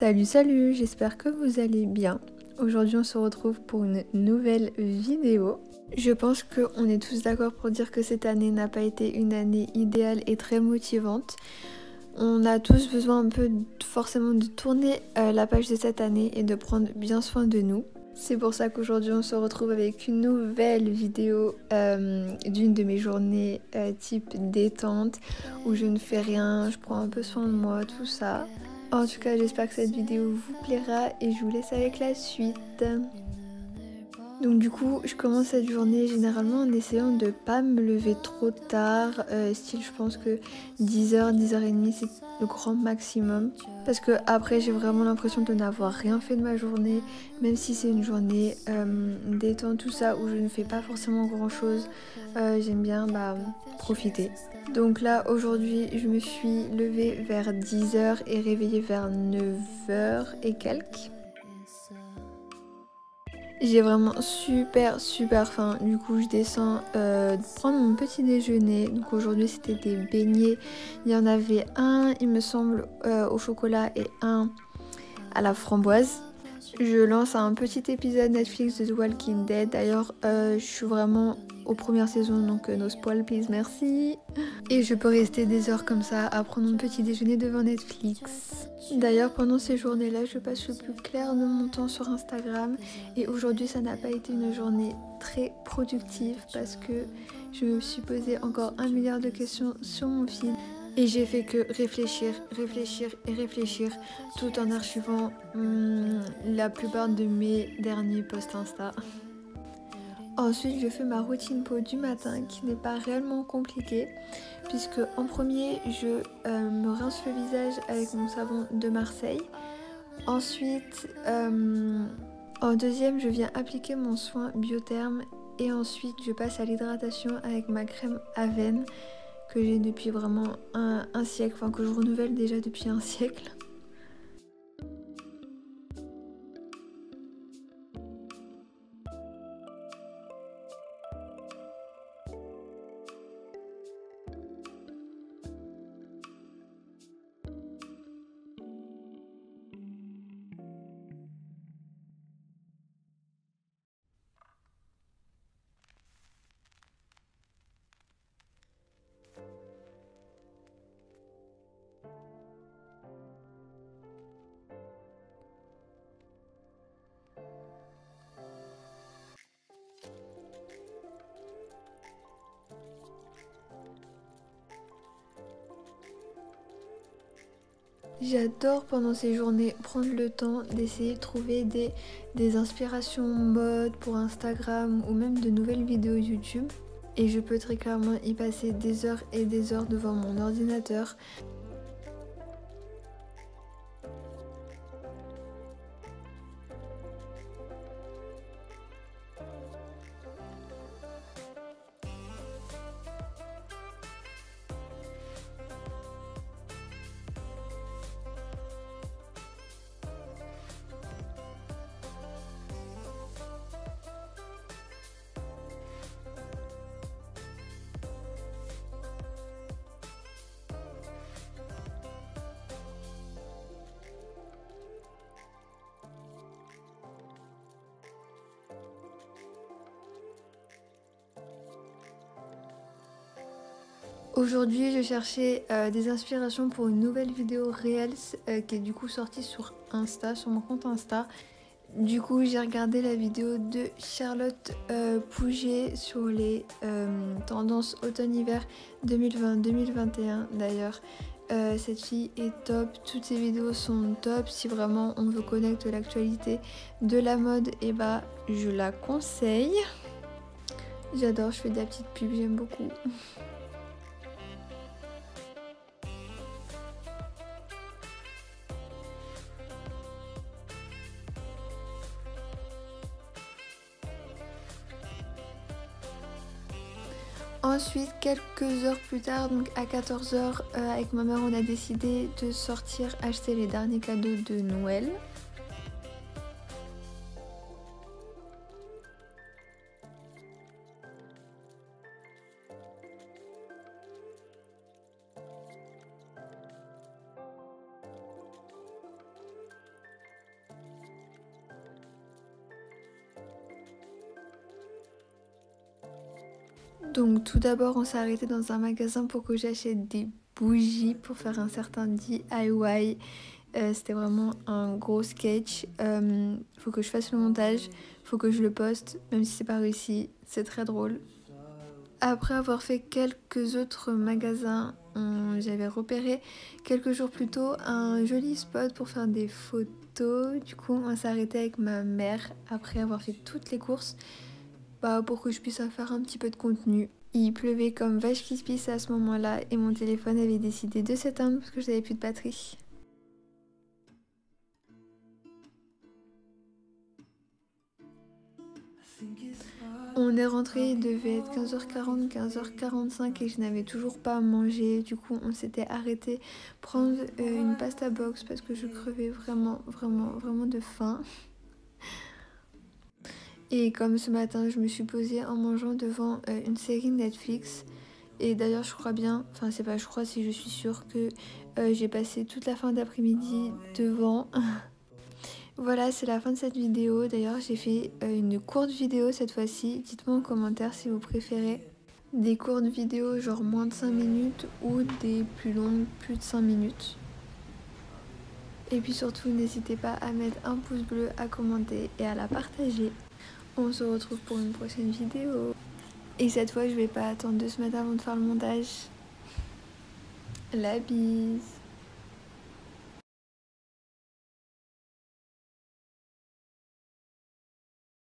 Salut, salut, j'espère que vous allez bien. Aujourd'hui, on se retrouve pour une nouvelle vidéo. Je pense qu'on est tous d'accord pour dire que cette année n'a pas été une année idéale et très motivante. On a tous besoin un peu forcément de tourner la page de cette année et de prendre bien soin de nous. C'est pour ça qu'aujourd'hui, on se retrouve avec une nouvelle vidéo d'une de mes journées type détente où je ne fais rien, je prends un peu soin de moi, tout ça. En tout cas, j'espère que cette vidéo vous plaira et je vous laisse avec la suite. Donc du coup, je commence cette journée généralement en essayant de pas me lever trop tard, style je pense que 10h, 10h30 c'est le grand maximum. Parce que après j'ai vraiment l'impression de n'avoir rien fait de ma journée, même si c'est une journée détente tout ça où je ne fais pas forcément grand chose, j'aime bien profiter. Donc là aujourd'hui je me suis levée vers 10h et réveillée vers 9h et quelques. J'ai vraiment super faim, du coup je descends prendre mon petit déjeuner. Donc aujourd'hui c'était des beignets, il y en avait un il me semble au chocolat et un à la framboise. Je lance un petit épisode Netflix de The Walking Dead, d'ailleurs je suis vraiment aux premières saisons donc no spoil please merci. Et je peux rester des heures comme ça à prendre mon petit déjeuner devant Netflix. D'ailleurs pendant ces journées-là je passe le plus clair de mon temps sur Instagram et aujourd'hui ça n'a pas été une journée très productive parce que je me suis posé encore 1 milliard de questions sur mon feed et j'ai fait que réfléchir tout en archivant la plupart de mes derniers posts Insta. Ensuite, je fais ma routine peau du matin qui n'est pas réellement compliquée puisque en premier, je me rince le visage avec mon savon de Marseille. Ensuite, en deuxième, je viens appliquer mon soin Biotherme et ensuite, je passe à l'hydratation avec ma crème Aven que j'ai depuis vraiment un siècle, enfin que je renouvelle déjà depuis un siècle. J'adore pendant ces journées prendre le temps d'essayer de trouver des inspirations mode pour Instagram ou même de nouvelles vidéos YouTube. Et je peux très clairement y passer des heures et des heures devant mon ordinateur. Aujourd'hui, je cherchais des inspirations pour une nouvelle vidéo Reels qui est du coup sortie sur Insta, sur mon compte Insta. Du coup, j'ai regardé la vidéo de Charlotte Pouget sur les tendances automne-hiver 2020-2021 d'ailleurs. Cette fille est top, toutes ses vidéos sont top. Si vraiment on veut connaître l'actualité de la mode, et je la conseille. J'adore, je fais de la petite pub, j'aime beaucoup. Ensuite, quelques heures plus tard, donc à 14h, avec ma mère, on a décidé de sortir acheter les derniers cadeaux de Noël. Donc tout d'abord on s'est arrêté dans un magasin pour que j'achète des bougies pour faire un certain DIY. C'était vraiment un gros sketch. Faut que je fasse le montage, faut que je le poste, même si c'est pas réussi, c'est très drôle. Après avoir fait quelques autres magasins, j'avais repéré quelques jours plus tôt un joli spot pour faire des photos. Du coup on s'est arrêté avec ma mère après avoir fait toutes les courses pour que je puisse faire un petit peu de contenu. Il pleuvait comme vache qui se pisse à ce moment-là et mon téléphone avait décidé de s'éteindre parce que j'avais plus de batterie. On est rentré, il devait être 15h40, 15h45 et je n'avais toujours pas mangé. Du coup, on s'était arrêté prendre une pasta box parce que je crevais vraiment de faim. Et comme ce matin, je me suis posée en mangeant devant une série Netflix. Et d'ailleurs, je crois bien, enfin c'est pas je crois, si je suis sûre que j'ai passé toute la fin d'après-midi devant. Voilà, c'est la fin de cette vidéo. D'ailleurs, j'ai fait une courte vidéo cette fois-ci. Dites-moi en commentaire si vous préférez des courtes vidéos genre moins de 5 minutes ou des plus longues, plus de 5 minutes. Et puis surtout, n'hésitez pas à mettre un pouce bleu, à commenter et à la partager. On se retrouve pour une prochaine vidéo. Et cette fois, je vais pas attendre 2 semaines avant de faire le montage. La bise!